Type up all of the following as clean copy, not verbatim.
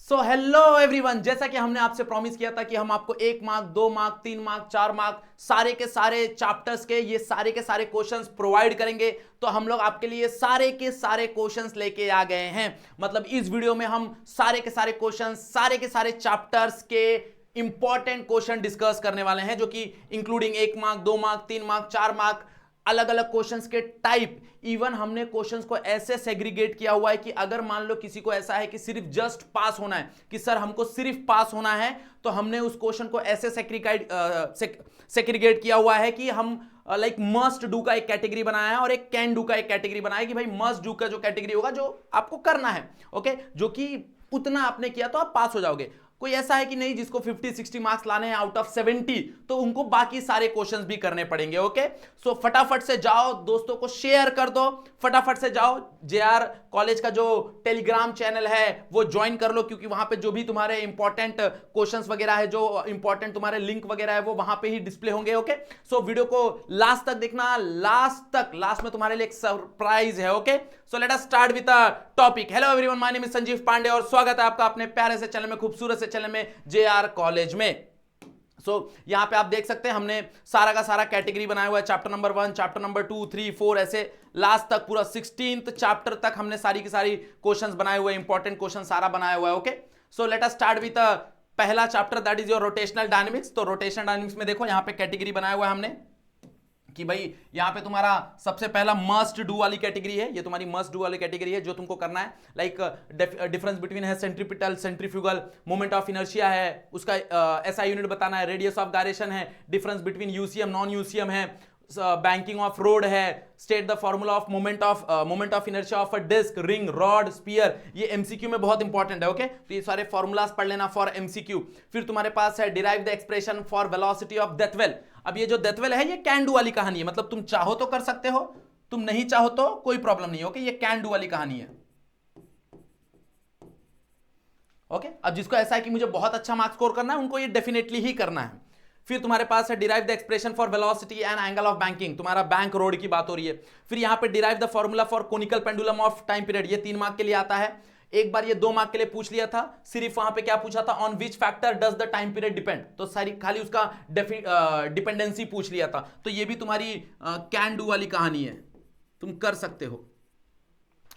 So hello everyone, जैसा कि हमने आपसे प्रॉमिस किया था कि हम आपको 1 मार्क, 2 मार्क, 3 मार्क, 4 मार्क सारे के सारे चैप्टर्स के ये सारे के सारे क्वेश्चंस प्रोवाइड करेंगे। तो हम लोग आपके लिए सारे के सारे क्वेश्चंस लेके आ गए हैं। मतलब इस वीडियो में हम सारे के सारे क्वेश्चंस, सारे के सारे चैप्टर्स के इंपॉर्टेंट क्वेश्चन डिस्कस करने वाले हैं, जो कि including 1 mark, 2 mark, 3 mark, 4 mark, अलग अलग क्वेश्चंस के टाइप। इवन हमने क्वेश्चंस को ऐसे सेग्रीगेट किया हुआ है कि अगर मान लो किसी को ऐसा है कि सिर्फ जस्ट पास होना है, कि सर हमको सिर्फ पास होना है, तो हमने उस क्वेश्चन को ऐसे सेग्रीगेट किया हुआ है कि हम लाइक मस्ट डू का एक कैटेगरी बनाया है और एक कैन डू का एक कैटेगरी बनाया है कि भाई मस्ट डू का जो कैटेगरी होगा जो आपको करना है, ओके, जो कि उतना आपने किया तो आप पास हो जाओगे। कोई ऐसा है कि नहीं जिसको 50-60 मार्क्स लाने हैं आउट ऑफ 70, तो उनको बाकी सारे क्वेश्चंस भी करने पड़ेंगे। ओके, सो फटाफट से जाओ, दोस्तों को शेयर कर दो, फटाफट से जाओ जेआर कॉलेज का जो टेलीग्राम चैनल है वो ज्वाइन कर लो, क्योंकि वहां पे जो भी तुम्हारे इंपॉर्टेंट क्वेश्चंस वगैरह है, जो इंपॉर्टेंट तुम्हारे लिंक वगैरह है, वो वहां पे ही डिस्प्ले होंगे। ओके, सो वीडियो को लास्ट तक देखना, लास्ट में तुम्हारे लिए एक सरप्राइज है। Okay, so let us start with a topic. Hello everyone, my name is Sanjeev Pandey और स्वागत है आपका अपने प्यारे से चैनल में, खूबसूरत से चैनल में, जेआर कॉलेज में। यहां पे आप देख सकते हैं हमने सारा का सारा कैटेगरी बनाया हुआ है। चैप्टर नंबर 1, चैप्टर नंबर 2, 3, 4 ऐसे लास्ट तक पूरा 16th चैप्टर तक हमने सारी की सारी क्वेश्चंस बनाए हुए, इंपॉर्टेंट क्वेश्चन सारा बनाया हुआ है। Okay, so let us start with पहला chapter, that is your rotational dynamics. तो रोटेशनल डायनेमिक्स में देखो यहां पे कैटेगरी बनाया हुआ है हमने कि भाई यहां पे तुम्हारा सबसे पहला मस्ट डू वाली कैटेगरी है। ये तुम्हारी मस्ट डू वाली कैटेगरी है जो तुमको करना है। लाइक डिफरेंस बिटवीन है centripetal, centrifugal, moment of inertia है, उसका एसआई यूनिट बताना है, रेडियस ऑफ गायरेशन है, difference between UCM non UCM है, बैंकिंग ऑफ रोड है, state the formula of moment of inertia of a disc, ring, rod, sphere. ये MCQ में बहुत इंपॉर्टेंट है। ओके, तो ये सारे फॉर्मूलाज पढ़ लेना फॉर एमसीक्यू। फिर तुम्हारे पास है derive the expression for velocity of death well. अब ये जो डेथ वेल है ये कैन डू वाली कहानी है, मतलब तुम चाहो तो कर सकते हो, तुम नहीं चाहो तो कोई प्रॉब्लम नहीं। ओके, ये कैन डू वाली कहानी है। ओके, अब जिसको ऐसा है कि मुझे बहुत अच्छा मार्क्स स्कोर करना है, उनको ये डेफिनेटली ही करना है। फिर तुम्हारे पास है derive the expression for velocity and angle of banking, तुम्हारा बैंक रोड की बात हो रही है। फिर यहां पे derive the formula for conical pendulum of time period, ये 3 मार्क के लिए आता है। एक बार ये 2 मार्क के लिए पूछ लिया था, सिर्फ वहां पे क्या पूछा था, on which factor does the time period depend, तो सारी खाली उसका डिपेंडेंसी पूछ लिया था। तो ये भी तुम्हारी कैन डू वाली कहानी है, तुम कर सकते हो।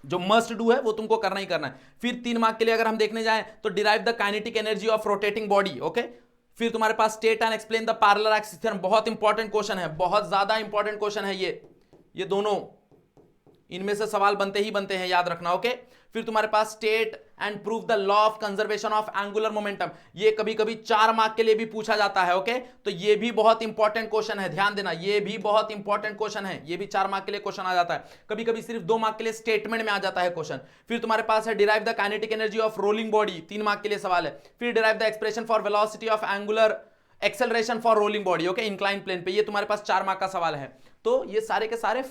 जो मस्ट डू है वो तुमको करना ही करना है। फिर 3 मार्क के लिए अगर हम देखने जाएं तो derive the kinetic energy of rotating body. Okay, फिर तुम्हारे पास state and explain the parallel axis theorem, बहुत इंपॉर्टेंट क्वेश्चन है, बहुत ज्यादा इंपॉर्टेंट क्वेश्चन है ये दोनों, इनमें से सवाल बनते ही बनते हैं, याद रखना। ओके, फिर तुम्हारे पास state and prove the law of conservation of angular momentum, ये कभी कभी 4 मार्क के लिए भी पूछा जाता है। ओके, तो ये भी बहुत इंपॉर्टेंट क्वेश्चन है, ध्यान देना, ये भी बहुत इंपॉर्टेंट क्वेश्चन है, ये भी 4 मार्क के लिए क्वेश्चन आ जाता है। कभी कभी सिर्फ 2 मार्क के लिए स्टेटमेंट में आ जाता है क्वेश्चन। फिर तुम्हारे पास है derive the kinetic energy of rolling body, 3 mark के लिए सवाल है। फिर derive the expression for velocity of angular acceleration for rolling body, okay, incline plane पे, ये तुम्हारे पास 4 मार्क का सवाल है। तो ये सारे के सारे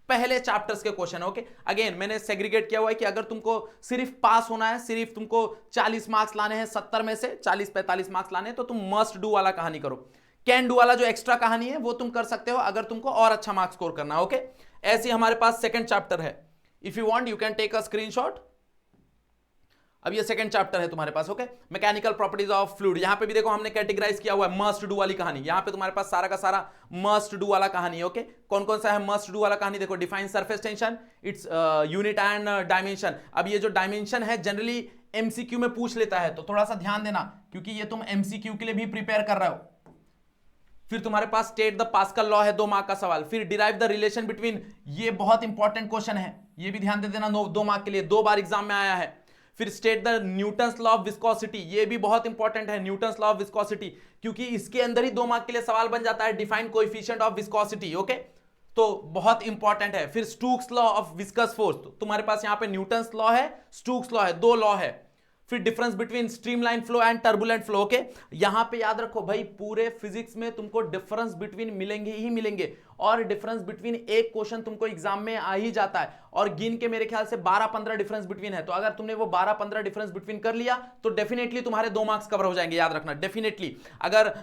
पहले चैप्टर्स के क्वेश्चन। ओके, अगेन मैंने सेग्रीगेट किया हुआ है कि अगर तुमको सिर्फ पास होना है, सिर्फ तुमको 40 मार्क्स लाने हैं, 70 में से 40-45 मार्क्स लाने हैं, तो तुम मस्ट डू वाला कहानी करो। कैन डू वाला जो एक्स्ट्रा कहानी है वो तुम कर सकते हो अगर तुमको और अच्छा मार्क्स स्कोर करना है। ओके, ऐसे हमारे पास सेकंड चैप्टर है, if you want you can take a screenshot. अब ये सेकंड चैप्टर है तुम्हारे पास। Okay, mechanical properties of fluid, यहां पे भी देखो हमने कैटेगराइज किया हुआ है मस्ट डू वाली कहानी, यहां पे तुम्हारे पास सारा का सारा मस्ट डू वाला कहानी है। ओके, कौन कौन सा है मस्ट डू वाला कहानी, देखो, define surface tension, its unit and dimension. अब ये जो डायमेंशन है जनरली एमसीक्यू में पूछ लेता है, तो थोड़ा सा ध्यान देना, क्योंकि ये तुम एमसीक्यू के लिए भी प्रिपेयर कर रहे हो। फिर तुम्हारे पास स्टेट द पास्कल लॉ है, 2 मार्क का सवाल। फिर डिराइव द रिलेशन बिटवीन, ये बहुत इंपॉर्टेंट क्वेश्चन है, ये भी ध्यान दे देना, 2 मार्क के लिए 2 बार एग्जाम में आया है। फिर state the Newton's law of viscosity, ये भी बहुत इंपॉर्टेंट है, न्यूटन्स लॉ ऑफ विस्कोसिटी, क्योंकि इसके अंदर ही 2 मार्क के लिए सवाल बन जाता है, define coefficient of viscosity. Okay, तो बहुत इंपॉर्टेंट है। फिर Stokes law of viscous force, तो तुम्हारे पास यहां पे न्यूटन्स लॉ है, स्टोक्स लॉ है, 2 लॉ है। फिर difference between streamline flow and turbulent flow. Okay, यहां पे याद रखो भाई, पूरे फिजिक्स में तुमको डिफरेंस बिटवीन मिलेंगे ही मिलेंगे, और डिफरेंस बिटवीन एक क्वेश्चन तुमको एग्जाम में आ ही जाता है, और गिन के मेरे ख्याल से 12-15 डिफरेंस बिटवीन है। तो अगर तुमने वो 12-15 डिफरेंस बिटवीन कर लिया तो डेफिनेटली तुम्हारे 2 मार्क्स कवर हो जाएंगे, याद रखना डेफिनेटली। अगर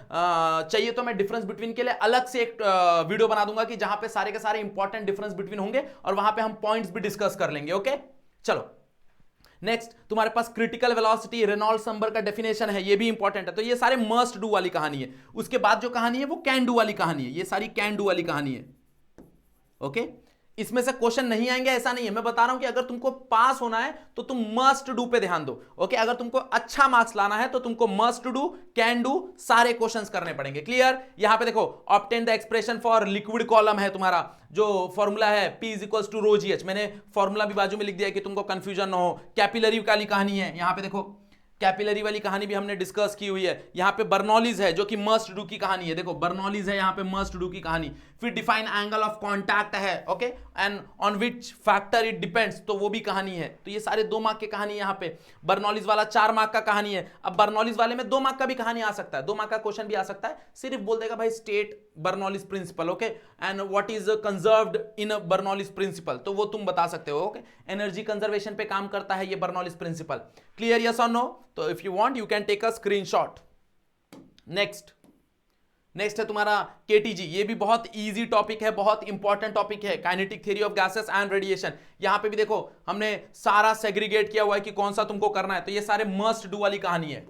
चाहिए तो मैं डिफरेंस बिटवीन के लिए अलग से एक वीडियो बना दूंगा कि जहां पे सारे के सारे इंपॉर्टेंट डिफरेंस बिटवीन होंगे और वहां पे हम पॉइंट्स भी डिस्कस कर लेंगे। ओके, चलो नेक्स्ट तुम्हारे पास क्रिटिकल वेलोसिटी रेनॉल्ड्स नंबर का डेफिनेशन है, ये भी इंपॉर्टेंट है। तो ये सारे मस्ट डू वाली कहानी है। उसके बाद जो कहानी है वो कैन डू वाली कहानी है, ये सारी कैन डू वाली कहानी है। ओके, इसमें से क्वेश्चन नहीं आएंगे ऐसा नहीं है, मैं बता रहा हूं कि अगर तुमको पास होना है तो तुम मस्ट डू पे ध्यान दो। ओके, अगर तुमको अच्छा मार्क्स लाना है तो तुमको मस्ट डू, कैन डू सारे क्वेश्चंस करने पड़ेंगे। क्लियर? यहां पे देखो, obtain the expression for liquid column है तुम्हारा, जो फॉर्मूला है P = ρ GH। मैंने फॉर्मूला भी बाजू में लिख दिया है कि तुमको कंफ्यूजन ना हो। कैपिलरी वाली कहानी है, यहां पे देखो कैपिलरी वाली कहानी भी हमने डिस्कस की हुई है। यहां पे बर्नौलीज है जो कि मस्ट डू की कहानी है, देखो बर्नौलीज है यहां पे मस्ट डू की कहानी। फिर डिफाइन एंगल ऑफ कांटेक्ट है, okay, and on which factor it depends, तो वो भी कहानी है। तो ये सारे 2 मार्क की कहानी यहां पे। बर्नौलीज वाला 4 मार्क का कहानी है। अब बर्नौलीज वाले में 2 मार्क का भी कहानी आ सकता है, 2 मार्क का क्वेश्चन भी आ सकता है। सिर्फ बोल देगा भाई state Bernoulli's principle, okay, and what is conserved in Bernoulli's principle, तो वो तुम बता सकते हो। ओके, एनर्जी कंजर्वेशन पे काम करता है ये बर्नौलीज प्रिंसिपल। क्लियर, यस और नो? तो if you want you can take a screenshot. Next है तुम्हारा केटीजी। ये भी बहुत इजी टॉपिक है, बहुत इंपॉर्टेंट टॉपिक है, kinetic theory of gases and radiation. यहां पे भी देखो हमने सारा सेग्रीगेट किया हुआ है कि कौन सा तुमको करना है। तो ये सारे मस्ट डू वाली कहानी है,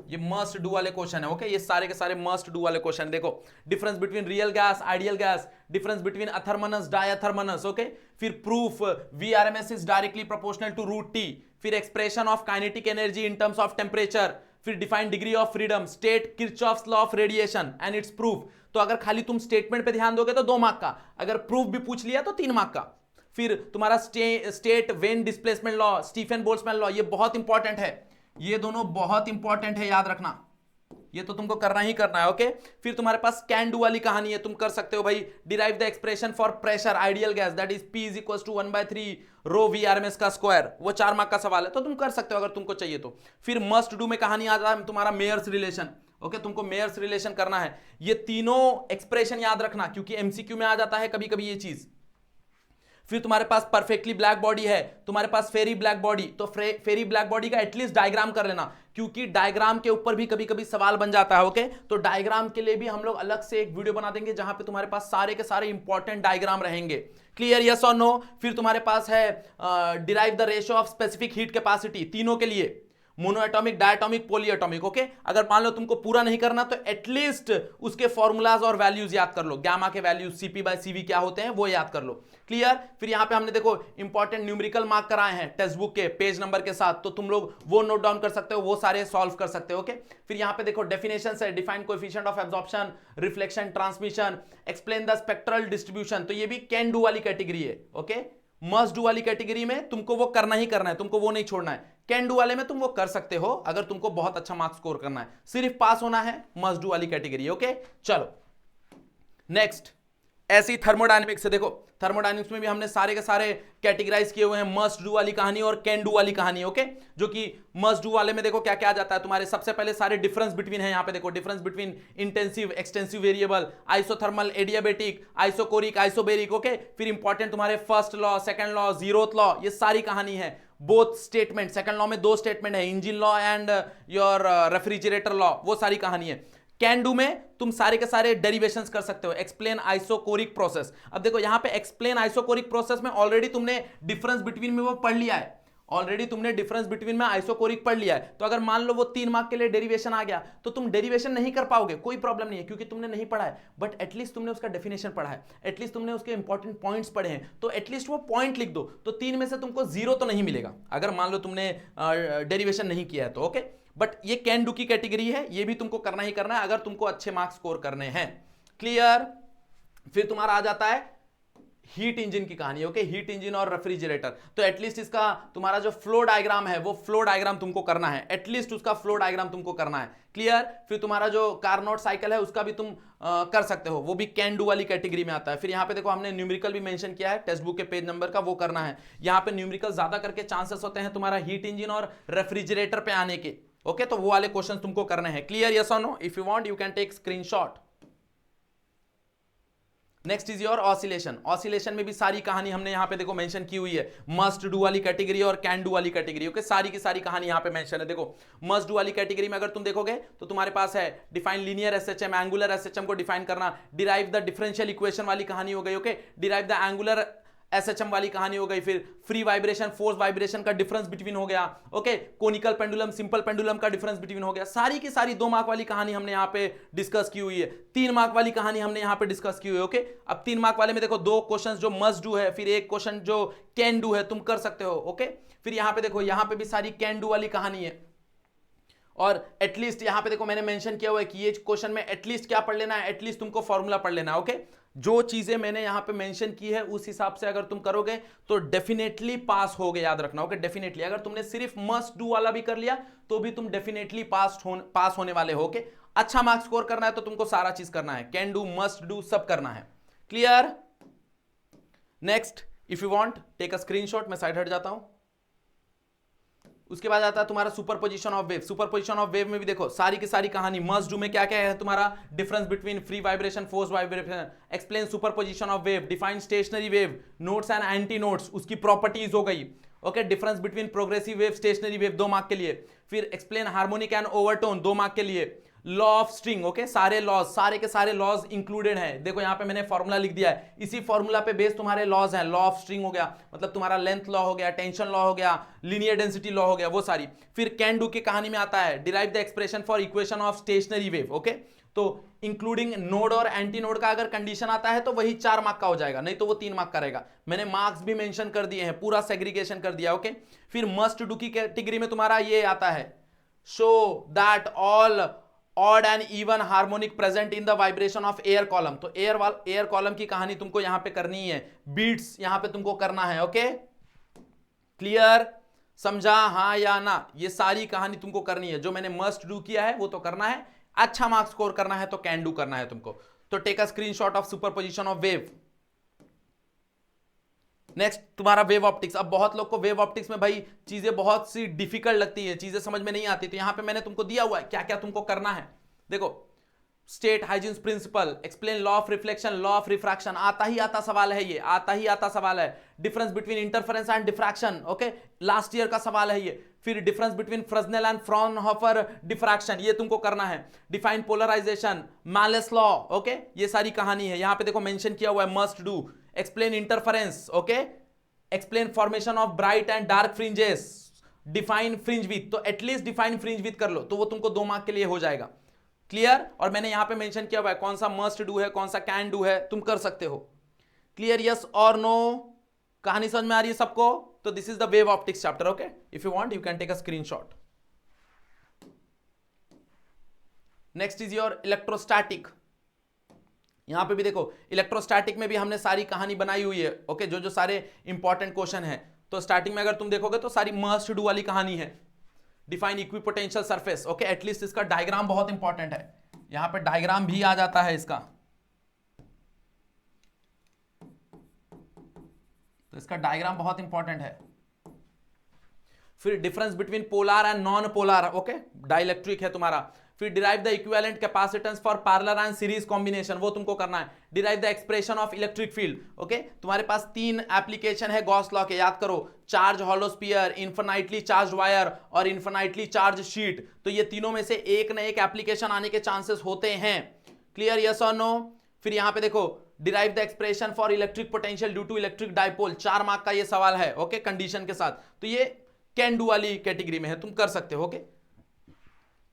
ये मस्ट डू वाले क्वेश्चन है। ओके, ये सारे के सारे मस्ट डू वाले क्वेश्चन। देखो difference between real gas, ideal gas, difference between athermanous, diathermanous, okay, फिर proof VRMS is directly proportional to √T, फिर expression of kinetic energy in terms of temperature, फिर define degree of freedom, state Kirchhoff's law of radiation and its proof. तो अगर खाली तुम statement पे ध्यान दोगे तो 2 मार्क का, अगर प्रूफ भी पूछ लिया तो 3 मार्क का। फिर तुम्हारा state when displacement law, Stefan Boltzmann law, ये बहुत इंपॉर्टेंट है, ये दोनों बहुत इंपॉर्टेंट है, याद रखना, ये तो तुमको करना ही करना है। ओके, फिर तुम्हारे पास कैन डू वाली कहानी है, तुम कर सकते हो भाई, derive the expression for pressure ideal gas, that is P = 1/3 ρ VRMS का स्क्वायर, वो 4 मार्क का सवाल है, तो तुम कर सकते हो अगर तुमको चाहिए तो। फिर मस्ट डू में कहानी आ जाता है तुम्हारा मेयर्स रिलेशन। ओके, तुमको मेयर्स रिलेशन करना है। ये तीनों एक्सप्रेशन याद रखना क्योंकि MCQ में आ जाता है कभी कभी ये चीज। फिर तुम्हारे पास परफेक्टली ब्लैक बॉडी है, तुम्हारे पास फेरी ब्लैक बॉडी, तो फेरी ब्लैक बॉडी का एटलीस्ट डायग्राम कर लेना क्योंकि डायग्राम के ऊपर भी कभी कभी सवाल बन जाता है। ओके, तो डायग्राम के लिए भी हम लोग अलग से एक वीडियो बना देंगे जहां पे तुम्हारे पास सारे के सारे इंपॉर्टेंट डायग्राम रहेंगे। क्लियर, यस और नो? फिर तुम्हारे पास है derive the ratio of specific heat capacity, तीनों के लिए, mono atomic, diatomic, poly atomic. Okay, अगर मान लो तुमको पूरा नहीं करना तो एटलीस्ट उसके फॉर्मूलाज और वैल्यूज याद कर लो, गामा के वैल्यूज Cp/Cv क्या होते हैं वो याद कर लो। क्लियर? फिर यहां पे हमने देखो इंपॉर्टेंट न्यूमेरिकल मार्क कराए हैं टेक्स्ट बुक के पेज नंबर के साथ, तो तुम लोग वो नोट डाउन कर सकते हो, वो सारे सॉल्व कर सकते हो। ओके, फिर यहां पे देखो डेफिनेशन है, define coefficient of absorption, reflection, transmission, explain the spectral distribution, तो ये भी कैन डू वाली कैटेगरी है। ओके, मस्ट डू वाली कैटेगरी में तुमको वो करना ही करना है, तुमको वो नहीं छोड़ना है। कैन डू वाले में तुम वो कर सकते हो अगर तुमको बहुत अच्छा मार्क्स स्कोर करना है, सिर्फ पास होना है, मस्ट डू वाली कैटेगरी। ओके, चलो नेक्स्ट, ऐसी थर्मोडायनेमिक्स से देखो, थर्मोडायनेमिक्स में भी हमने सारे के सारे कैटेगराइज किए हुए हैं, मस्ट डू वाली कहानी और कैन डू वाली कहानी। ओके, जो कि मस्ट डू वाले में देखो क्या क्या आ जाता है तुम्हारे, सबसे पहले सारे डिफरेंस बिटवीन है, यहां पे देखो difference between intensive, extensive variable, isothermal, adiabatic, isochoric, isobaric. Okay, फिर इंपॉर्टेंट तुम्हारे first law, second law, zeroth law, ये सारी कहानी है। बोथ स्टेटमेंट, सेकंड लॉ में 2 स्टेटमेंट है, engine law and your refrigerator law, वो सारी कहानी है। कैन डू में तुम सारे के सारे डेरिवेशंस कर सकते हो, एक्सप्लेन आइसोकोरिक प्रोसेस। अब देखो यहां पे एक्सप्लेन आइसोकोरिक प्रोसेस में ऑलरेडी तुमने डिफरेंस बिटवीन में वो पढ़ लिया है, ऑलरेडी तुमने डिफरेंस बिटवीन में आइसोकोरिक पढ़ लिया है। तो अगर मान लो वो 3 मार्क के लिए डेरिवेशन आ गया तो तुम डेरिवेशन नहीं कर पाओगे, कोई प्रॉब्लम नहीं है क्योंकि तुमने नहीं पढ़ा है, बट एटलीस्ट तुमने उसका डेफिनेशन पढ़ा है, एटलीस्ट तुमने उसके इंपॉर्टेंट पॉइंट्स पढ़े हैं, तो एटलीस्ट वो पॉइंट लिख दो, तो 3 में से तुमको 0 तो नहीं मिलेगा अगर मान लो तुमने डेरिवेशन नहीं किया है तो। ओके, बट ये कैन डू की कैटेगरी है, ये भी तुमको करना ही करना है अगर तुमको अच्छे मार्क्स स्कोर करने हैं। क्लियर? फिर तुम्हारा आ जाता है हीट इंजन की कहानी। ओके, हीट इंजन और रेफ्रिजरेटर, तो एटलीस्ट इसका तुम्हारा जो फ्लो डायग्राम है वो फ्लो डायग्राम तुमको करना है, एटलीस्ट उसका फ्लो डायग्राम तुमको करना है। क्लियर? फिर तुम्हारा जो कार्नोट साइकिल है उसका भी तुम कर सकते हो, वो भी कैन डू वाली कैटेगरी में आता है। फिर यहाँ पे देखो हमने न्यूमेरिकल भी मेंशन किया है टेक्स्ट बुक के पेज नंबर का, वो करना है। यहाँ पे न्यूमेरिकल ज्यादा करके चांसेस होते हैं तुम्हारा हीट इंजन और रेफ्रिजरेटर पे आने के। ओके, तो वो वाले क्वेश्चन तुमको करने हैं। क्लियर, यस और no? If you want you can take screenshot. Next is your oscillation. Oscillation में भी सारी कहानी हमने यहां पे देखो मेंशन की हुई है, मस्ट डू वाली कैटेगरी और कैन डू वाली कैटेगरी। ओके, सारी की सारी कहानी यहां पे मेंशन है। देखो मस्ट डू वाली कैटेगरी में अगर तुम देखोगे तो तुम्हारे पास है define linear SHM, angular SHM को डिफाइन करना, डिराइव द डिफरेंशियल इक्वेशन वाली कहानी हो गई। Okay, derive the angular SHM वाली कहानी हो गई, फिर फ्री वाइब्रेशन फोर्स वाइब्रेशन का डिफरेंस बिटवीन हो गया, okay, conical pendulum simple pendulum का डिफरेंस बिटवीन हो गया। सारी की सारी 2 मार्क वाली कहानी हमने यहाँ पे डिस्कस की हुई है। 3 मार्क वाली कहानी हमने यहाँ पे डिस्कस की हुई है, ओके। अब 3 मार्क वाले में देखो 2 क्वेश्चन जो मस्ट डू है, फिर एक क्वेश्चन जो कैन डू है, तुम कर सकते हो, ओके। फिर यहाँ पे देखो, यहाँ पे भी सारी कैन डू वाली कहानी है, और एटलीस्ट यहाँ पे देखो मैंने मेंशन किया हुआ है कि ये क्वेश्चन में एटलीस्ट क्या पढ़ लेना है, एटलीस्ट तुमको फॉर्मूला पढ़ लेना है, ओके। जो चीजें मैंने यहाँ पे मेंशन की है उस हिसाब से अगर तुम करोगे तो डेफिनेटली पास होगे, याद रखना, ओके। डेफिनेटली अगर तुमने सिर्फ मस्ट डू वाला भी कर लिया तो भी तुम डेफिनेटली पास होने वाले हो, ओके। अच्छा मार्क्स स्कोर करना है तो तुमको सारा चीज करना है, कैन डू मस्ट डू सब करना है, clear. Next, if you want take a screenshot, मैं साइड हट जाता हूं। उसके बाद आता है तुम्हारा superposition of wave. Superposition of wave में भी देखो सारी की सारी कहानी मस्ट डू में क्या क्या है तुम्हारा, difference between free vibration force vibration, explain super position of wave, define stationary wave, notes and anti notes, उसकी प्रॉपर्टीज हो गई, okay. Difference between progressive wave stationary wave 2 mark के लिए, फिर explain harmonic and overtone 2 mark के लिए, law of string, okay. सारे laws, सारे के सारे लॉज इंक्लूडेड हैं। देखो यहाँ पे मैंने फॉर्मूला लिख दिया है, इसी फॉर्मूला पे बेस तुम्हारे लॉज हैं। लॉ ऑफ स्ट्रिंग हो गया, मतलब तुम्हारा लेंथ लॉ हो गया, टेंशन लॉ हो गया, लीनियर डेंसिटी लॉ हो गया, वो सारी। फिर कैन डू की कहानी में आता है derive the expression for equation of stationary wave, okay. तो इंक्लूडिंग नोड और एंटी नोड का अगर कंडीशन आता है तो वही 4 मार्क का हो जाएगा, नहीं तो वो 3 मार्क का रहेगा। मैंने मार्क्स भी मेंशन कर दिए हैं, पूरा सेग्रीगेशन कर दिया, ओके। फिर मस्ट डू की कैटेगरी में तुम्हारा ये आता है, show that all odd and even harmonic present in the vibration of air column. तो एयर कॉलम की कहानी तुमको यहां पे करनी है, बीट्स यहां पे तुमको करना है, ओके। क्लियर, समझा, हाँ या ना? ये सारी कहानी तुमको करनी है, जो मैंने मस्ट डू किया है वो तो करना है। अच्छा मार्क्स स्कोर करना है तो कैन डू करना है तुमको। तो take a screenshot of superposition of wave. Next तुम्हारा वेव ऑप्टिक्स। अब बहुत लोग को वेव ऑप्टिक्स में भाई चीजें बहुत सी डिफिकल्ट लगती है, चीजें समझ में नहीं आती, तो यहां पे मैंने तुमको दिया हुआ है क्या क्या तुमको करना है। देखो, state Huygens principle, explain law of reflection, law of refraction, आता ही आता सवाल है ये, आता ही आता सवाल है। Difference between interference and diffraction, okay, last year का सवाल है ये। फिर difference between Fresnel and Fraunhofer diffraction, ये तुमको करना है। Define polarisation, Malus law, okay, ये सारी कहानी है। यहां पे देखो मेंशन किया हुआ है must do, explain interference, okay, explain formation of bright and dark fringes, define fringe width. तो एटलीस्ट डिफाइन फ्रिंज विड्थ कर लो तो वो तुमको 2 मार्क के लिए हो जाएगा, क्लियर। और मैंने यहां पे मेंशन किया हुआ है कौन सा मस्ट डू है, कौन सा कैन डू है, तुम कर सकते हो, क्लियर, यस और नो। कहानी समझ में आ रही है सबको? तो this is the wave optics chapter, okay. If you want you can take a screenshot. Next is your electrostatic. यहां पे भी देखो इलेक्ट्रोस्टैटिक में भी हमने सारी कहानी बनाई हुई है, ओके, जो जो सारे इंपॉर्टेंट क्वेश्चन है। तो स्टार्टिंग में अगर तुम देखोगे तो सारी मस्ट डू वाली कहानी है। Define equipotential surface, okay, at least इसका डायग्राम बहुत इंपॉर्टेंट है, यहां पे डायग्राम भी आ जाता है इसका, तो इसका डायग्राम बहुत इंपॉर्टेंट है। फिर difference between polar and non polar, okay, dielectric है तुम्हारा। फिर derive the equivalent capacitance for parallel and series combination, वो तुमको करना है। Derive the expression of electric field, okay. तुम्हारे पास 3 एप्लीकेशन है गॉस लॉ के, याद करो, charge hollow sphere, infinitely charge wire और इन्फिनाइटली चार्ज शीट। तो ये तीनों में से एक ना एक एप्लीकेशन आने के चांसेस होते हैं, क्लियर, यस और नो। फिर यहां पे देखो derive the expression for electric potential due to electric dipole, 4 mark का ये सवाल है, ओके, कंडीशन के साथ। तो ये कैन डू वाली कैटेगरी में है, तुम कर सकते हो, ओके।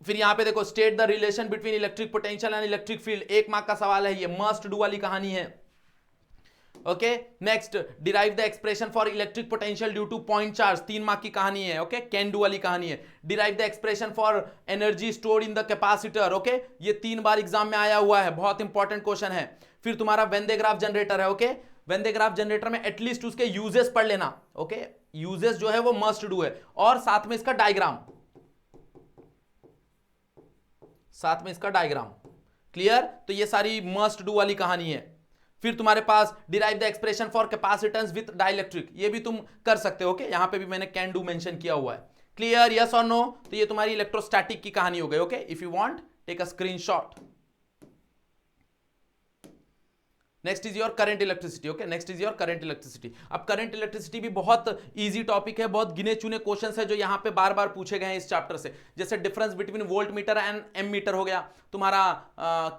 फिर यहां पे देखो state the relation between electric potential and electric field, 1 mark का सवाल है, ये मस्ट डू वाली कहानी है, okay. Next, derive the expression for electric potential due two point charge, 3 mark की कहानी है, ओके, कैन डू वाली कहानी है। Derive the expression for energy stored in the capacitor, okay, ये 3 बार एग्जाम में आया हुआ है, बहुत इंपॉर्टेंट क्वेश्चन है। फिर तुम्हारा वेन दे ग्राफ जनरेटर है, okay, when they graph generator में एटलीस्ट उसके यूजेस पढ़ लेना, ओके, यूजेस जो है वो मस्ट डू है, और साथ में इसका डायग्राम, साथ में इसका डायग्राम, क्लियर। तो ये सारी मस्ट डू वाली कहानी है। फिर तुम्हारे पास derive the expression for capacitance with dielectric, ये भी तुम कर सकते हो, ओके, यहां पे भी मैंने कैन डू मेंशन किया हुआ है, क्लियर, यस और नो। तो ये तुम्हारी इलेक्ट्रोस्टैटिक की कहानी हो गई, okay. If you want take a screenshot. Next is your current electricity. Okay, next is your current electricity. अब करंट इलेक्ट्रिसिटी भी बहुत इजी टॉपिक है, बहुत गिने चुने क्वेश्चंस है जो यहाँ पे बार बार पूछे गए हैं इस चैप्टर से। जैसे difference between voltmeter and ammeter हो गया, तुम्हारा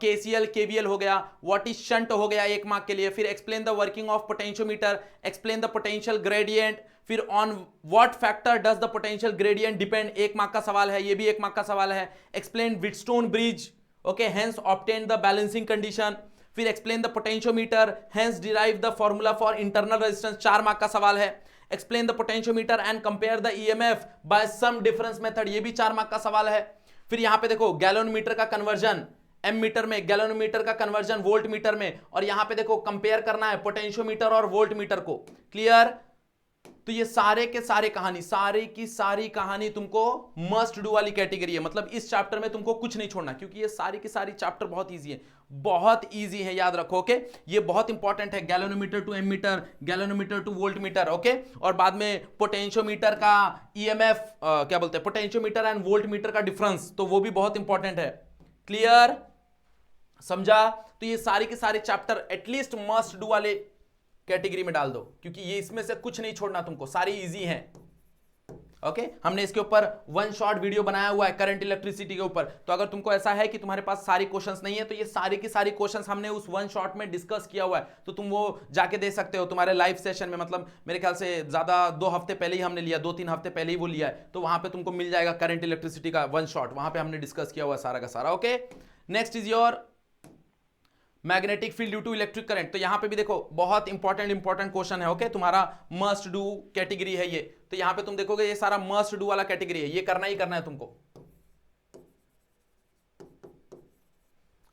केसीएल केवीएल हो गया, व्हाट इज शंट हो गया 1 मार्क के लिए, फिर explain the working of potentiometer, explain the potential gradient, फिर on what factor does the potential gradient depend, 1 mark का सवाल है, ये भी 1 मार्क का सवाल है। Explain Wheatstone bridge, okay, hence obtain the balancing condition, फिर explain the potentiometer, hence derive the formula for internal resistance, 4 mark का सवाल है। Explain the potentiometer and compare the EMF by sum difference method, ये भी 4 mark का सवाल है। फिर यहां पे देखो गैलोनमीटर का कन्वर्जन एम मीटर में, गैलोनमीटर का कन्वर्जन वोल्ट मीटर में, और यहां पे देखो कंपेयर करना है पोटेंशियोमीटर और वोल्ट मीटर को। क्लियर? तो ये सारे के सारे कहानी, सारी की सारी कहानी तुमको मस्ट डू वाली कैटेगरी है। मतलब इस चैप्टर में तुमको कुछ नहीं छोड़ना, क्योंकि ये सारी की सारी चैप्टर बहुत इजी है, बहुत इजी है, याद रखो। ओके, ये बहुत इंपॉर्टेंट है, galvanometer to ammeter, galvanometer to voltmeter. Okay, और बाद में पोटेंशियोमीटर का ईएमएफ क्या बोलते हैं, पोटेंशियोमीटर एंड वोल्ट मीटर का डिफरेंस, तो वो भी बहुत इंपॉर्टेंट है। क्लियर? समझा? तो ये सारी के सारे चैप्टर एटलीस्ट मस्ट डू वाले कैटेगरी में डाल दो, क्योंकि ये इसमें से कुछ नहीं छोड़ना तुमको, सारी इजी हैं। ओके, हमने इसके ऊपर 1 शॉर्ट वीडियो बनाया हुआ है करंट इलेक्ट्रिसिटी के ऊपर। तो अगर तुमको ऐसा है कि तुम्हारे पास सारी क्वेश्चंस नहीं है, तो ये सारी की सारी क्वेश्चंस हमने उस 1 शॉर्ट में डिस्कस किया हुआ है, तो तुम वो जाके दे सकते हो तुम्हारे लाइव सेशन में। मतलब मेरे ख्याल से ज्यादा 2 हफ्ते पहले ही हमने लिया, 2-3 हफ्ते पहले ही वो लिया है, तो वहां पे तुमको मिल जाएगा करंट इलेक्ट्रिसिटी का 1 शॉर्ट, वहां पे हमने डिस्कस किया हुआ सारा का सारा। Okay, next is your magnetic field due to electric current. तो यहां पे भी देखो बहुत इंपॉर्टेंट क्वेश्चन है। ओके, तुम्हारा मस्ट डू कैटेगरी है ये, तो यहां पे तुम देखोगे ये सारा मस्ट डू वाला कैटेगरी है, ये करना ही करना है तुमको।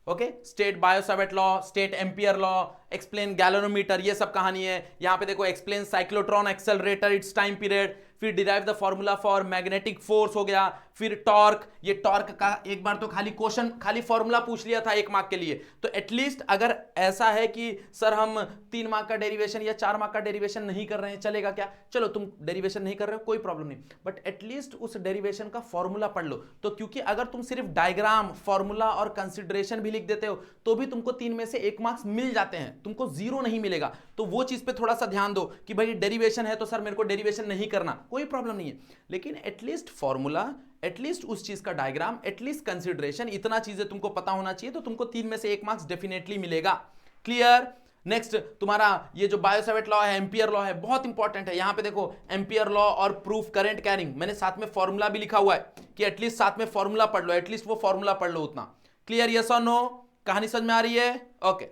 Okay, state Biot Savart law, state ampere law, explain galvanometer, ये सब कहानी है। यहां पे देखो explain cyclotron accelerator, it's time period, फिर derive the formula for magnetic force हो गया, फिर टॉर्क, ये टॉर्क का एक बार तो खाली फॉर्मूला पूछ लिया था 1 मार्क के लिए। तो एटलीस्ट अगर ऐसा है कि सर हम 3 मार्क का डेरिवेशन या 4 मार्क का डेरिवेशन नहीं कर रहे हैं, चलेगा क्या? चलो तुम डेरिवेशन नहीं कर रहे हो, कोई प्रॉब्लम नहीं, बट एटलीस्ट उस डेरिवेशन का फॉर्मूला पढ़ लो। तो क्योंकि अगर तुम सिर्फ डायग्राम, फॉर्मूला और कंसिडरेशन भी लिख देते हो तो भी तुमको 3 में से 1 मार्क्स मिल जाते हैं, तुमको 0 नहीं मिलेगा। तो वो चीज पे थोड़ा सा ध्यान दो कि भाई डेरिवेशन है तो सर मेरे को डेरिवेशन नहीं करना, कोई प्रॉब्लम नहीं है, लेकिन एटलीस्ट फॉर्मूला, एटलीस्ट उस चीज का डायग्राम, एटलीस्ट कंसिडरेशन, इतना चीजें तुमको पता होना चाहिए, तो तुमको 3 में से 1 मार्क्स डेफिनेटली मिलेगा। क्लियर? नेक्स्ट तुम्हारा ये जो बायोसावर्ट लॉ है, एम्पियर लॉ है, बहुत इंपॉर्टेंट है। यहां पे देखो एम्पियर लॉ और प्रूफ करंट कैरिंग, मैंने साथ में फॉर्मूला भी लिखा हुआ है कि एटलीस्ट साथ में फॉर्मूला पढ़ लो, एटलीस्ट वो फॉर्मूला पढ़ लो उतना। क्लियर? यस और नो? कहानी समझ में आ रही है? Okay,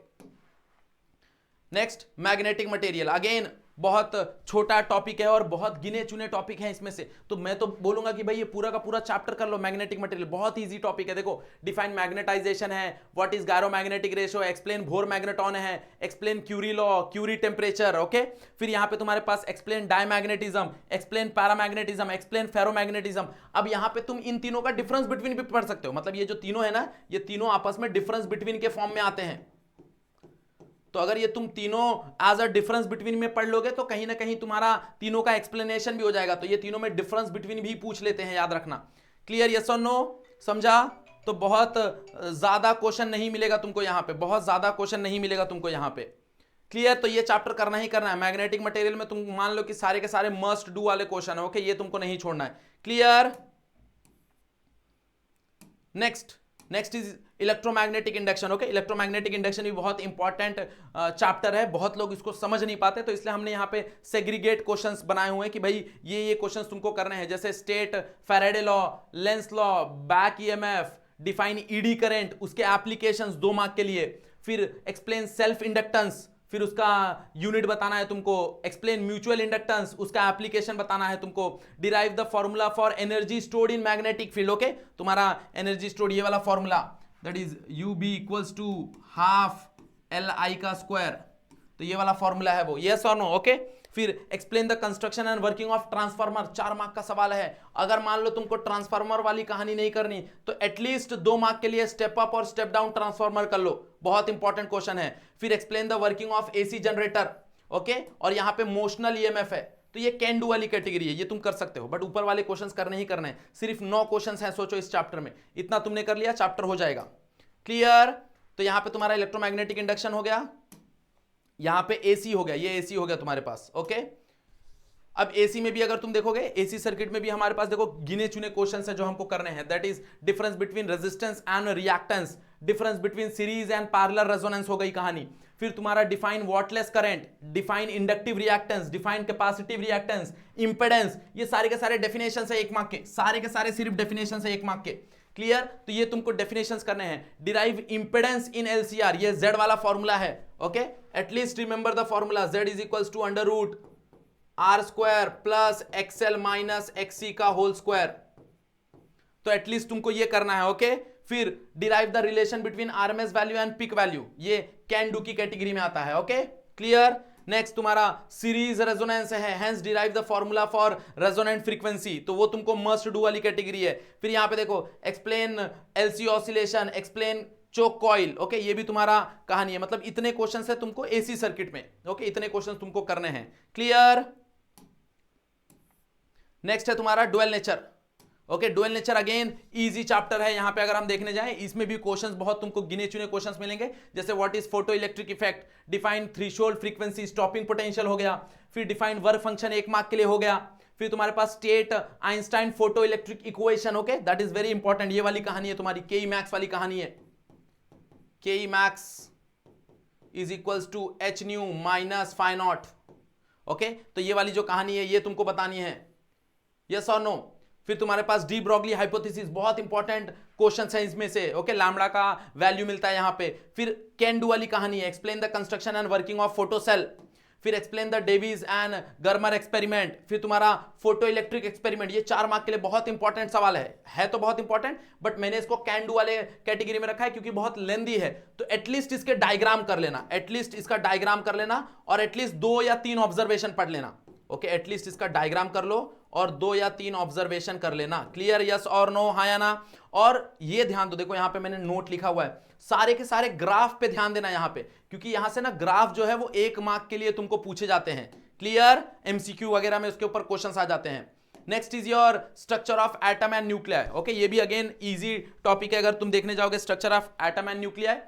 next magnetic material, again बहुत छोटा टॉपिक है और बहुत गिने चुने टॉपिक हैं इसमें से, तो मैं तो बोलूंगा कि भाई ये पूरा का पूरा चैप्टर कर लो। मैग्नेटिक मटेरियल बहुत इजी टॉपिक है। देखो डिफाइन मैग्नेटाइजेशन है, what is gyromagnetic ratio, explain Bohr magneton है, explain Curie law, Curie temperature. Okay, फिर यहां पे तुम्हारे पास explain diamagnetism, explain paramagnetism, explain ferromagnetism. अब यहां पे तुम इन तीनों का डिफरेंस बिटवीन भी पढ़ सकते हो, मतलब ये जो तीनों है ना, ये तीनों आपस में डिफरेंस बिटवीन के फॉर्म में आते हैं। तो अगर ये तुम तीनों एज अ डिफरेंस बिटवीन में पढ़ लोगे तो कहीं ना कहीं तुम्हारा तीनों का एक्सप्लेनेशन भी हो जाएगा। तो ये तीनों में डिफरेंस बिटवीन भी पूछ लेते हैं, याद रखना। क्लियर? यस और नो? समझा? तो बहुत ज्यादा क्वेश्चन नहीं मिलेगा तुमको यहां पे, बहुत ज्यादा क्वेश्चन नहीं मिलेगा तुमको यहां पे। क्लियर? तो ये चैप्टर करना ही करना है। मैग्नेटिक मटेरियल में तुम मान लो कि सारे के सारे मस्ट डू वाले क्वेश्चन है। ओके, ये तुमको नहीं छोड़ना है। Clear? Next is electromagnetic induction. Okay, electromagnetic induction भी बहुत इंपॉर्टेंट चैप्टर है, बहुत लोग इसको समझ नहीं पाते, तो इसलिए हमने यहाँ पे सेग्रीगेट क्वेश्चंस बनाए हुए हैं कि भाई ये क्वेश्चंस तुमको करने हैं, जैसे state Faraday law, Lenz law, back EMF, define eddy current, उसके एप्लीकेशंस 2 मार्क के लिए, फिर एक्सप्लेन सेल्फ इंडक्टेंस, फिर उसका यूनिट बताना है तुमको, एक्सप्लेन म्यूचुअल इंडक्टेंस, उसका एप्लीकेशन बताना है तुमको, derive the formula for energy stored in magnetic field. Okay, तुम्हारा एनर्जी स्टोर्ड ये वाला formula, that is UB equals to half LI का स्क्वायर, तो ये वाला फॉर्मूला है वो। यस और नो? ओके, फिर explain the construction and working of transformer, 4 mark का सवाल है। अगर मान लो तुमको ट्रांसफार्मर वाली कहानी नहीं करनी तो एटलीस्ट 2 मार्क के लिए स्टेप अप और स्टेप डाउन ट्रांसफार्मर कर लो, बहुत इंपॉर्टेंट क्वेश्चन है। फिर explain the working of AC generator. Okay, और यहां पे मोशनल EMF है, तो ये कैन डू वाली कैटेगरी है, ये तुम कर सकते हो, बट ऊपर वाले क्वेश्चंस करने ही करने हैं। सिर्फ 9 क्वेश्चंस हैं, सोचो इस चैप्टर में, इतना तुमने कर लिया, चैप्टर हो जाएगा। क्लियर? तो यहां पे तुम्हारा इलेक्ट्रोमैग्नेटिक इंडक्शन हो गया, यहां पे एसी हो गया, ये एसी हो गया तुम्हारे पास। ओके, अब एसी में भी अगर तुम देखोगे, एसी सर्किट में भी हमारे पास देखो गिने चुने क्वेश्चंस है जो हमको करने हैं। That is difference between resistance and reactance, difference between series and parallel resonance हो गई कहानी। फिर तुम्हारा define wattless current, define inductive reactance, define capacitive reactance, impedance, ये सारे के सारे डेफिनेशन है एक मार्क के, सारे के सारे सिर्फ डेफिनेशन है एक मार्क के। क्लियर? तो ये तुमको डेफिनेशंस करने हैं। डिराइव इंपेडेंस इन एलसीआर, ये जेड वाला फॉर्मूला है। Okay, at least remember the formula, Z is equals to under root R square plus XL minus XC का होल स्क्वायर। तो एटलीस्ट तुमको ये करना है। ओके, फिर derive the relation between RMS value and peak value, ये can do की category में आता है। Okay, clear? नेक्स्ट तुम्हारा सीरीज रेजोनेंस है, hence derive the formula for resonant frequency, तो वो तुमको मस्ट डू वाली कैटेगरी है। फिर यहां पे देखो explain LC oscillation, explain choke coil. Okay, ये भी तुम्हारा कहानी है। मतलब इतने क्वेश्चंस है तुमको एसी सर्किट में। ओके, इतने क्वेश्चंस तुमको करने हैं। क्लियर? नेक्स्ट है तुम्हारा dual nature. Okay, dual nature again easy chapter है। यहां पे अगर हम देखने जाएं, इसमें भी क्वेश्चंस बहुत तुमको गिने चुने क्वेश्चंस मिलेंगे, जैसे what is photoelectric effect, define threshold frequency, stopping potential हो गया, फिर डिफाइन वर्क फंक्शन एक मार्क के लिए हो गया, फिर तुम्हारे पास state Einstein photoelectric equation. Okay, that is very important, ये वाली कहानी है तुम्हारी, के मैक्स वाली कहानी है। K max is equals to h nu minus phi naught. Okay, तो ये वाली जो कहानी है ये तुमको बतानी है, यस और नो। फिर तुम्हारे पास डी ब्रॉगली हाइपोथेसिस, बहुत इंपॉर्टेंट क्वेश्चन है इसमें से। ओके, लैम्बडा का वैल्यू मिलता है यहां पे। फिर कैन डू वाली कहानी है, explain the construction and working of photo cell, फिर explain the Davisson and Germer experiment, फिर तुम्हारा फोटो इलेक्ट्रिक एक्सपेरिमेंट। ये 4 मार्क के लिए बहुत इंपॉर्टेंट सवाल है तो बहुत इंपॉर्टेंट, बट मैंने इसको कैन डू वाले कैटेगरी में रखा है क्योंकि बहुत लेंदी है। तो एटलीस्ट इसके डायग्राम कर लेना, एटलीस्ट इसका डायग्राम कर लेना, और एटलीस्ट 2 या 3 ऑब्जर्वेशन पढ़ लेना। ओके, एटलीस्ट इसका डायग्राम कर लो और 2 या 3 ऑब्जर्वेशन कर लेना। क्लियर? यस और नो, हाँ या ना? और ये ध्यान दो, देखो यहां पे मैंने नोट लिखा हुआ है, सारे के सारे ग्राफ पे ध्यान देना यहां पे, क्योंकि यहां से ना ग्राफ जो है वो 1 मार्क के लिए तुमको पूछे जाते हैं। क्लियर? एमसीक्यू वगैरह में उसके ऊपर क्वेश्चंस आ जाते हैं। Next is your structure of atom and nuclear. Okay, ये भी अगेन इजी टॉपिक है। अगर तुम देखने जाओगे structure of atom and nuclear,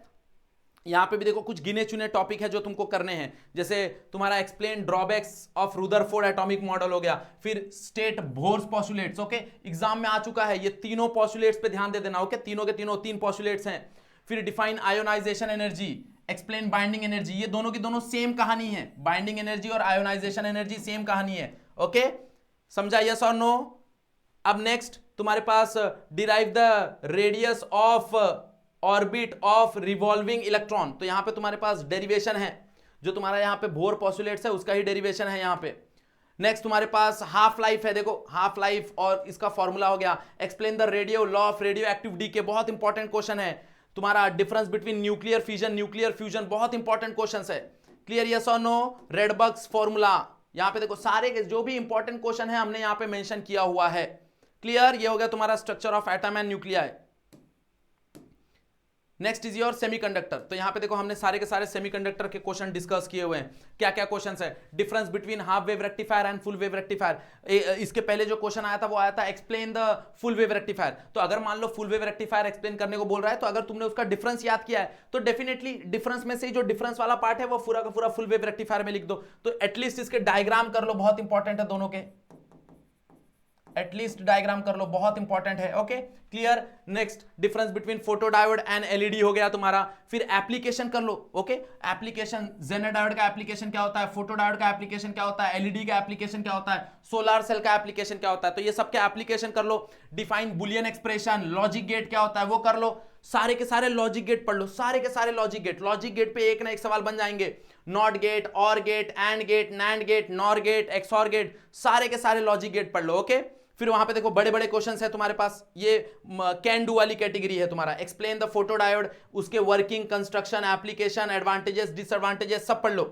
यहां पे भी देखो कुछ गिने चुने टॉपिक है जो तुमको करने हैं, जैसे तुम्हारा explain drawbacks of Rutherford atomic model हो गया, फिर state Bohr's postulates. Okay, exam में आ चुका है, ये तीनों पोस्टुलेट्स पे ध्यान दे देना। ओके, तीनों के तीनों 3 पोस्टुलेट्स हैं। फिर define ionisation energy, explain binding energy, ये दोनों की दोनों सेम कहानी है, बाइंडिंग एनर्जी और आयोनाइजेशन एनर्जी सेम कहानी है। ओके, समझा? यस और नो? अब नेक्स्ट तुम्हारे पास derive the radius of orbit of revolving electron, तो यहां पे तुम्हारे पास डेरिवेशन है, जो तुम्हारा यहां पे बोर पोस्टुलेट्स है उसका ही डेरिवेशन है यहां पे। नेक्स्ट तुम्हारे पास हाफ लाइफ है, देखो हाफ लाइफ और इसका फॉर्मूला हो गया। Explain the radio law of radioactive decay, बहुत इंपॉर्टेंट क्वेश्चन है। तुम्हारा difference between nuclear fusion nuclear fusion, बहुत इंपॉर्टेंट क्वेश्चन है। क्लियर? यस और नो? रेडबर्ग्स फॉर्मूला, यहां पे देखो सारे के जो भी इंपॉर्टेंट क्वेश्चन है हमने यहां पे मेंशन किया हुआ है। क्लियर? ये हो गया तुम्हारा structure of atom and nuclear. Next is your semiconductor, तो यहां पे देखो हमने सारे के सारे सेमीकंडक्टर के क्वेश्चन डिस्कस किए हुए हैं। क्या क्या क्वेश्चंस है? Difference between half wave rectifier and full wave rectifier. इसके पहले जो क्वेश्चन आया था वो आया था explain the full wave rectifier. तो अगर मान लो फुल वेव रेक्टिफायर एक्सप्लेन करने को बोल रहा है, तो अगर तुमने उसका डिफरेंस याद किया है तो डेफिनेटली डिफरेंस में से जो डिफरेंस वाला पार्ट है वो पूरा का पूरा फुल वेव रेक्टिफायर में लिख दो। तो एटलीस्ट इसके डायग्राम कर लो, बहुत इंपॉर्टेंट है दोनों के, एटलीस्ट डायग्राम कर लो, बहुत इंपॉर्टेंट है। Okay, clear? Next difference between photodiode and LED हो गया तुम्हारा। फिर एप्लीकेशन कर लो। ओके, एप्लीकेशन, जेनर डायोड का एप्लीकेशन क्या होता है, फोटोडायोड का एप्लीकेशन क्या होता है, एलईडी का एप्लीकेशन क्या होता है, सोलर सेल का एप्लीकेशन क्या होता है, तो ये सब का एप्लीकेशन कर लो। Define Boolean expression, logic gate क्या होता है वो कर लो। सारे के सारे लॉजिक गेट पढ़ लो, सारे के सारे लॉजिक गेट। लॉजिक गेट पे एक ना एक सवाल बन जाएंगे, NOT gate, OR gate, AND gate, NAND gate, NOR gate, XOR gate, सारे के सारे लॉजिक गेट पढ़ लो। ओके, फिर वहां पे देखो बड़े बड़े क्वेश्चंस है तुम्हारे पास, ये कैन डू वाली कैटेगरी है तुम्हारा। एक्सप्लेन द फोटोडायोड, उसके working, construction, application, advantages, disadvantages सब पढ़ लो।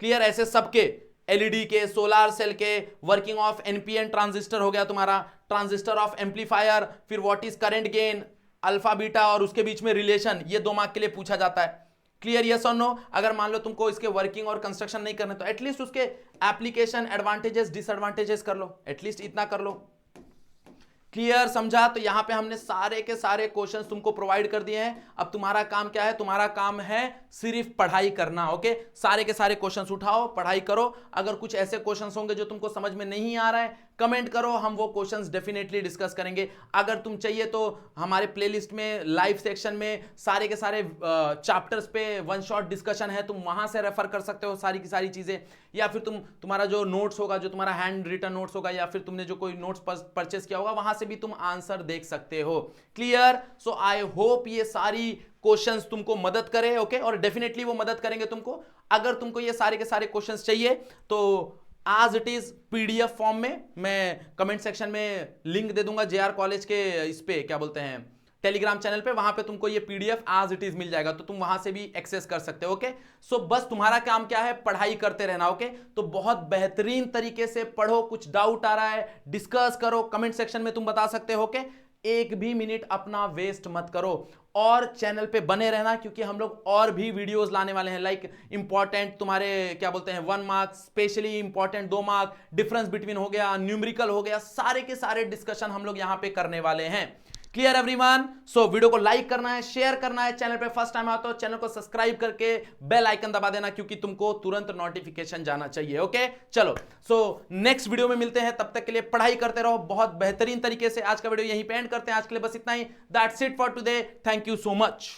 क्लियर? ऐसे सबके, एलईडी के, सोलर सेल के, वर्किंग ऑफ एनपीएन ट्रांजिस्टर हो गया तुम्हारा, ट्रांजिस्टर ऑफ एम्पलीफायर, फिर what is current gain, alpha beta और उसके बीच में रिलेशन, ये 2 मार्क के लिए पूछा जाता है। क्लियर? यस और नो? अगर मान लो तुमको इसके वर्किंग और कंस्ट्रक्शन नहीं करने तो एटलीस्ट उसके एप्लीकेशन, एडवांटेजेस, डिसएडवांटेजेस कर लो, एटलीस्ट इतना कर लो। क्लियर, समझा? तो यहां पे हमने सारे के सारे क्वेश्चंस तुमको प्रोवाइड कर दिए हैं। अब तुम्हारा काम क्या है? तुम्हारा काम है सिर्फ पढ़ाई करना। ओके, सारे के सारे क्वेश्चंस उठाओ, पढ़ाई करो। अगर कुछ ऐसे क्वेश्चंस होंगे जो तुमको समझ में नहीं आ रहा है, कमेंट करो, हम वो क्वेश्चंस डेफिनेटली डिस्कस करेंगे। अगर तुम चाहिए तो हमारे प्लेलिस्ट में लाइव सेक्शन में सारे के सारे चैप्टर्स पे वन शॉट डिस्कशन है, तुम वहां से रेफर कर सकते हो सारी की सारी चीजें। या फिर तुम्हारा जो नोट्स होगा, जो तुम्हारा हैंड रिटन नोट्स होगा, या फिर तुमने जो कोई नोट्स परचेस किया होगा, वहां से भी तुम आंसर देख सकते हो। क्लियर? सो आई होप ये सारी क्वेश्चंस तुमको मदद करे। ओके, और डेफिनेटली वो मदद करेंगे तुमको। अगर तुमको ये सारे के सारे क्वेश्चंस चाहिए तो आज इट इज पीडीएफ फॉर्म में, मैं कमेंट सेक्शन में लिंक दे दूंगा जेआर कॉलेज के इस पे क्या बोलते हैं टेलीग्राम चैनल पे, वहां पे तुमको ये पीडीएफ आज इट इज मिल जाएगा, तो तुम वहां से भी एक्सेस कर सकते हो। ओके, सो बस तुम्हारा काम क्या है? पढ़ाई करते रहना। ओके, तो बहुत बेहतरीन तरीके से पढ़ो। कुछ डाउट आ रहा है डिस्कस करो, कमेंट सेक्शन में तुम बता सकते हो। ओके, एक भी मिनट अपना वेस्ट मत करो और चैनल पे बने रहना, क्योंकि हम लोग और भी वीडियोस लाने वाले हैं। लाइक इंपॉर्टेंट तुम्हारे क्या बोलते हैं 1 mark, specially important 2 mark, difference between हो गया, न्यूमेरिकल हो गया, सारे के सारे डिस्कशन हम लोग यहां पे करने वाले हैं। Clear everyone? सो वीडियो को लाइक करना है, शेयर करना है, चैनल पे फर्स्ट टाइम आता हो चैनल को सब्सक्राइब करके बेल आइकन दबा देना, क्योंकि तुमको तुरंत नोटिफिकेशन जाना चाहिए। ओके, चलो, सो नेक्स्ट वीडियो में मिलते हैं, तब तक के लिए पढ़ाई करते रहो बहुत बेहतरीन तरीके से। आज का वीडियो यहीं पे एंड करते हैं, आज के लिए बस इतना ही। That's it for today, thank you so much.